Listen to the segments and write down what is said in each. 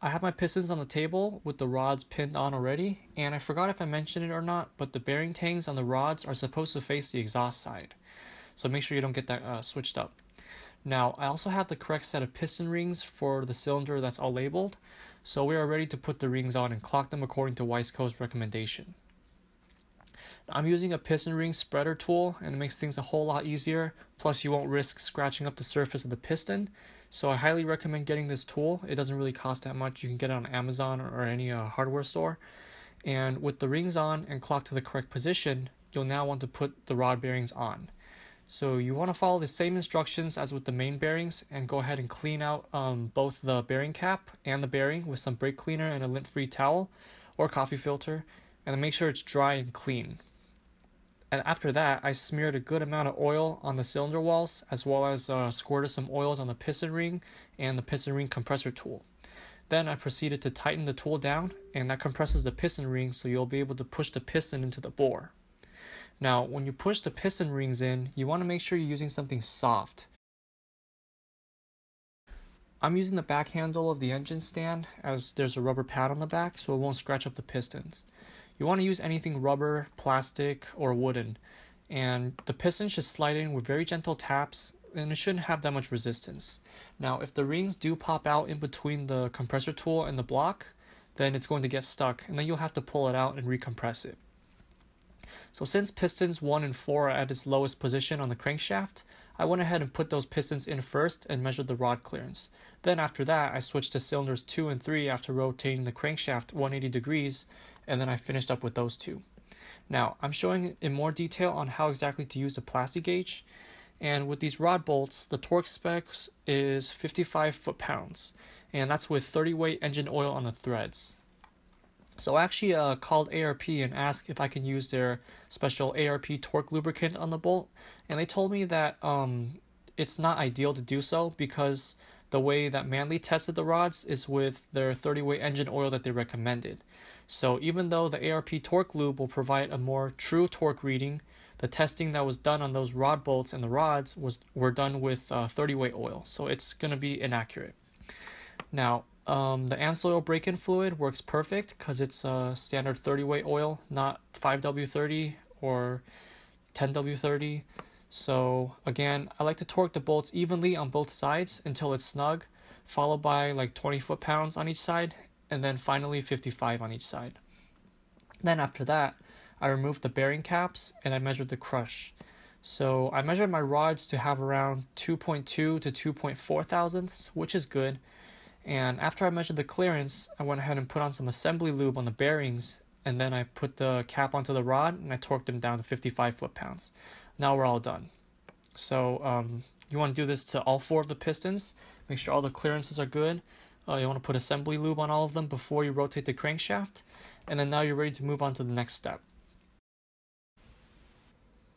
I have my pistons on the table with the rods pinned on already, and I forgot if I mentioned it or not, but the bearing tangs on the rods are supposed to face the exhaust side. So make sure you don't get that switched up. Now, I also have the correct set of piston rings for the cylinder that's all labeled, so we are ready to put the rings on and clock them according to Wiseco's recommendation. I'm using a piston ring spreader tool, and it makes things a whole lot easier, plus you won't risk scratching up the surface of the piston, so I highly recommend getting this tool. It doesn't really cost that much. You can get it on Amazon or any hardware store. And with the rings on and clocked to the correct position, you'll now want to put the rod bearings on. So you want to follow the same instructions as with the main bearings and go ahead and clean out both the bearing cap and the bearing with some brake cleaner and a lint-free towel or coffee filter, and then make sure it's dry and clean. And after that, I smeared a good amount of oil on the cylinder walls, as well as squirted some oils on the piston ring and the piston ring compressor tool. Then I proceeded to tighten the tool down, and that compresses the piston ring so you'll be able to push the piston into the bore. Now, when you push the piston rings in, you want to make sure you're using something soft. I'm using the back handle of the engine stand, as there's a rubber pad on the back so it won't scratch up the pistons. You want to use anything rubber, plastic, or wooden, and the piston should slide in with very gentle taps, and it shouldn't have that much resistance. Now, if the rings do pop out in between the compressor tool and the block, then it's going to get stuck, and then you'll have to pull it out and recompress it. So since pistons 1 and 4 are at its lowest position on the crankshaft, I went ahead and put those pistons in first and measured the rod clearance. Then after that, I switched to cylinders 2 and 3 after rotating the crankshaft 180 degrees, and then I finished up with those two. Now, I'm showing in more detail on how exactly to use a plasti gauge, and with these rod bolts, the torque specs is 55 foot-pounds, and that's with 30-weight engine oil on the threads. So I actually called ARP and asked if I can use their special ARP torque lubricant on the bolt, and they told me that it's not ideal to do so because the way that Manley tested the rods is with their 30-weight engine oil that they recommended. So even though the ARP torque lube will provide a more true torque reading, the testing that was done on those rod bolts and the rods were done with 30-weight oil, so it's going to be inaccurate. Now, the AMSOIL break-in fluid works perfect because it's a standard 30-weight oil, not 5W30 or 10W30. So again, I like to torque the bolts evenly on both sides until it's snug, followed by like 20 foot-pounds on each side, and then finally 55 on each side. Then after that, I removed the bearing caps and I measured the crush. So I measured my rods to have around 2.2 to 2.4 thousandths, which is good. And after I measured the clearance, I went ahead and put on some assembly lube on the bearings, and then I put the cap onto the rod and I torqued them down to 55 foot-pounds. Now we're all done. So you want to do this to all 4 of the pistons. Make sure all the clearances are good. You want to put assembly lube on all of them before you rotate the crankshaft, and then now you're ready to move on to the next step.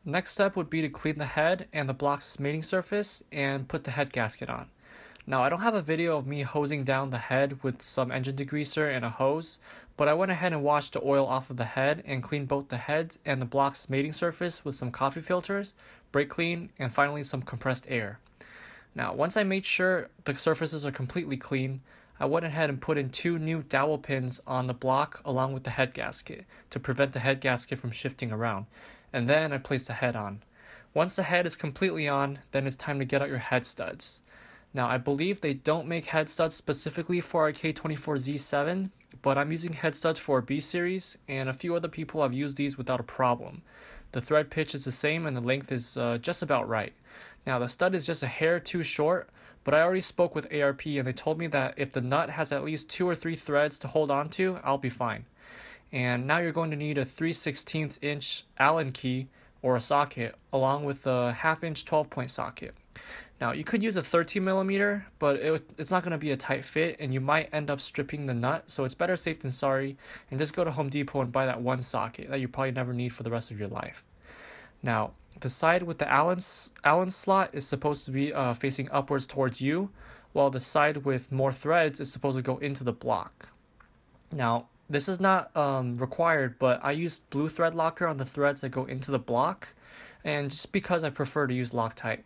Next step would be to clean the head and the block's mating surface and put the head gasket on. Now, I don't have a video of me hosing down the head with some engine degreaser and a hose, but I went ahead and washed the oil off of the head and cleaned both the head and the block's mating surface with some coffee filters, brake clean, and finally some compressed air. Now, once I made sure the surfaces are completely clean, I went ahead and put in 2 new dowel pins on the block along with the head gasket to prevent the head gasket from shifting around, and then I placed the head on. Once the head is completely on, then it's time to get out your head studs. Now, I believe they don't make head studs specifically for our K24Z7, but I'm using head studs for a B series, and a few other people have used these without a problem. The thread pitch is the same and the length is just about right. Now, the stud is just a hair too short, but I already spoke with ARP and they told me that if the nut has at least 2 or 3 threads to hold on to, I'll be fine. And now you're going to need a 3/16 inch Allen key or a socket, along with a 1/2 inch 12-point socket. Now, you could use a 13mm, but it's not going to be a tight fit, and you might end up stripping the nut, so it's better safe than sorry, and just go to Home Depot and buy that one socket that you probably never need for the rest of your life. Now, the side with the Allen slot is supposed to be facing upwards towards you, while the side with more threads is supposed to go into the block. Now, this is not required, but I used blue thread locker on the threads that go into the block, and just because I prefer to use Loctite.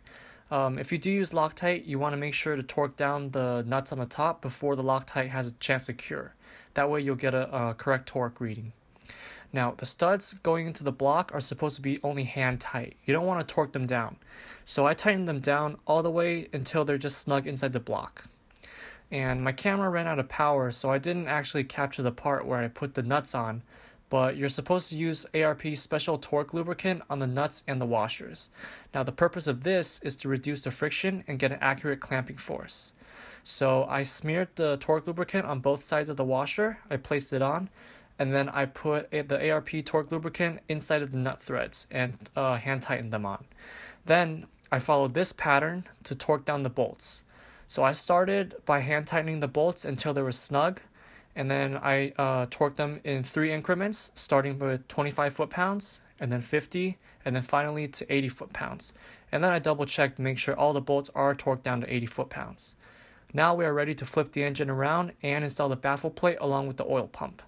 If you do use Loctite, you want to make sure to torque down the nuts on the top before the Loctite has a chance to cure. That way you'll get a correct torque reading. Now, the studs going into the block are supposed to be only hand tight. You don't want to torque them down. So I tightened them down all the way until they're just snug inside the block. And my camera ran out of power, so I didn't actually capture the part where I put the nuts on, but you're supposed to use ARP special torque lubricant on the nuts and the washers. Now, the purpose of this is to reduce the friction and get an accurate clamping force. So I smeared the torque lubricant on both sides of the washer, I placed it on, and then I put the ARP torque lubricant inside of the nut threads and hand tightened them on. Then I followed this pattern to torque down the bolts. So I started by hand tightening the bolts until they were snug, and then I torqued them in 3 increments, starting with 25 foot-pounds, and then 50, and then finally to 80 foot-pounds. And then I double-checked to make sure all the bolts are torqued down to 80 foot-pounds. Now we are ready to flip the engine around and install the baffle plate along with the oil pump.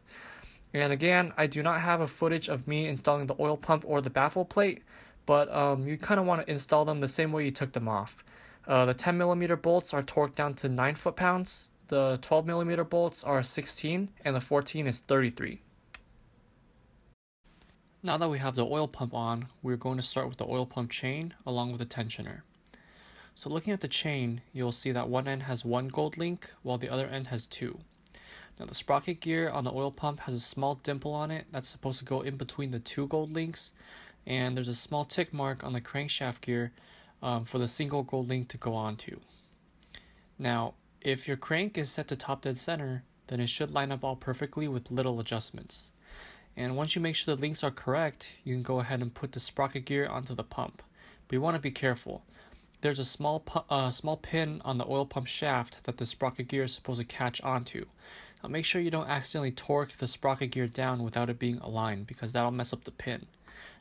And again, I do not have a footage of me installing the oil pump or the baffle plate, but you kind of want to install them the same way you took them off. The 10mm bolts are torqued down to 9 foot-pounds, the 12mm bolts are 16, and the 14 is 33. Now that we have the oil pump on, we're going to start with the oil pump chain along with the tensioner. So looking at the chain, you'll see that one end has 1 gold link while the other end has 2. Now the sprocket gear on the oil pump has a small dimple on it that's supposed to go in between the 2 gold links, and there's a small tick mark on the crankshaft gear for the single gold link to go onto. Now, if your crank is set to top dead center, then it should line up all perfectly with little adjustments. And once you make sure the links are correct, you can go ahead and put the sprocket gear onto the pump. But you want to be careful. There's a small pin on the oil pump shaft that the sprocket gear is supposed to catch onto. Now make sure you don't accidentally torque the sprocket gear down without it being aligned, because that'll mess up the pin.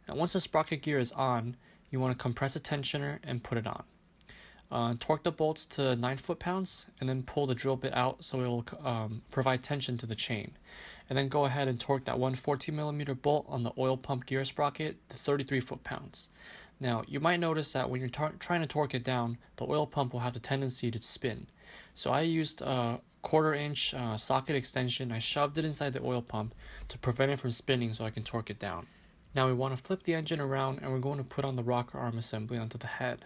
Now once the sprocket gear is on, you want to compress the tensioner and put it on. Torque the bolts to 9 foot-pounds and then pull the drill bit out so it will provide tension to the chain. And then go ahead and torque that one 14mm bolt on the oil pump gear sprocket to 33 foot-pounds. Now you might notice that when you're trying to torque it down, the oil pump will have the tendency to spin. So I used a 1/4 inch socket extension. I shoved it inside the oil pump to prevent it from spinning so I can torque it down. Now we want to flip the engine around and we're going to put on the rocker arm assembly onto the head.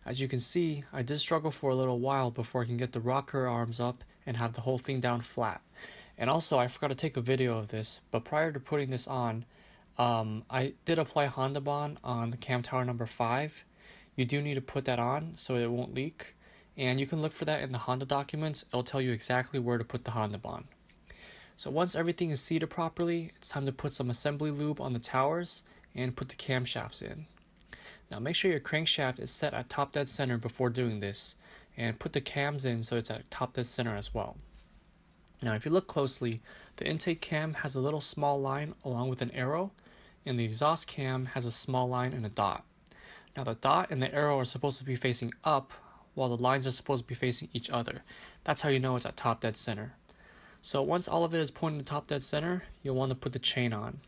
As you can see, I did struggle for a little while before I can get the rocker arms up and have the whole thing down flat. And also, I forgot to take a video of this, but prior to putting this on, I did apply Honda Bond on the cam tower number 5. You do need to put that on so it won't leak, and you can look for that in the Honda documents. It'll tell you exactly where to put the Honda Bond. So once everything is seated properly, it's time to put some assembly lube on the towers and put the camshafts in. Now make sure your crankshaft is set at top dead center before doing this, and put the cams in so it's at top dead center as well. Now if you look closely, the intake cam has a little small line along with an arrow, and the exhaust cam has a small line and a dot. Now the dot and the arrow are supposed to be facing up, while the lines are supposed to be facing each other. That's how you know it's at top dead center. So once all of it is pointing to top dead center, you'll want to put the chain on.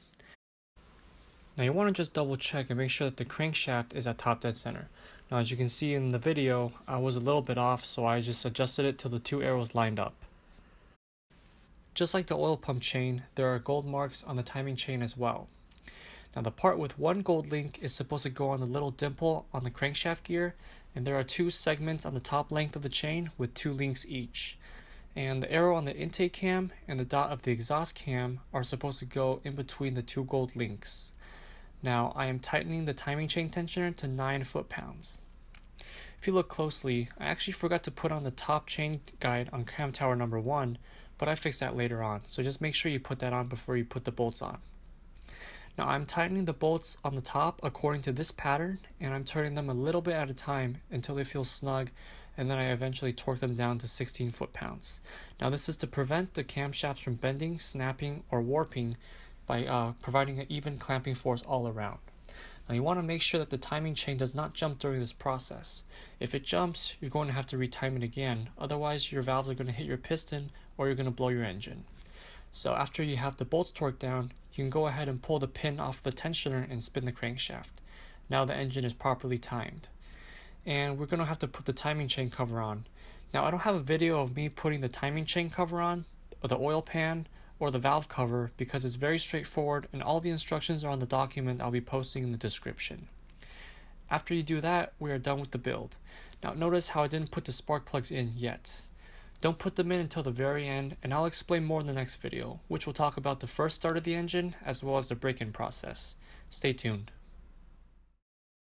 Now you want to just double check and make sure that the crankshaft is at top dead center. Now as you can see in the video, I was a little bit off, so I just adjusted it till the 2 arrows lined up. Just like the oil pump chain, there are gold marks on the timing chain as well. Now the part with 1 gold link is supposed to go on the little dimple on the crankshaft gear, and there are 2 segments on the top length of the chain with 2 links each. And the arrow on the intake cam and the dot of the exhaust cam are supposed to go in between the 2 gold links. Now I am tightening the timing chain tensioner to 9 foot-pounds. If you look closely, I actually forgot to put on the top chain guide on cam tower number 1, but I fixed that later on, so just make sure you put that on before you put the bolts on. Now I'm tightening the bolts on the top according to this pattern, and I'm turning them a little bit at a time until they feel snug, and then I eventually torque them down to 16 foot-pounds. Now this is to prevent the camshafts from bending, snapping, or warping by providing an even clamping force all around. Now you want to make sure that the timing chain does not jump during this process. If it jumps, you're going to have to retime it again, otherwise your valves are going to hit your piston or you're going to blow your engine. So after you have the bolts torqued down, you can go ahead and pull the pin off the tensioner and spin the crankshaft. Now the engine is properly timed. and we're going to have to put the timing chain cover on. Now I don't have a video of me putting the timing chain cover on, or the oil pan, or the valve cover because it's very straightforward and all the instructions are on the document I'll be posting in the description. After you do that, we are done with the build. Now notice how I didn't put the spark plugs in yet. Don't put them in until the very end, and I'll explain more in the next video, which will talk about the first start of the engine as well as the break-in process. Stay tuned.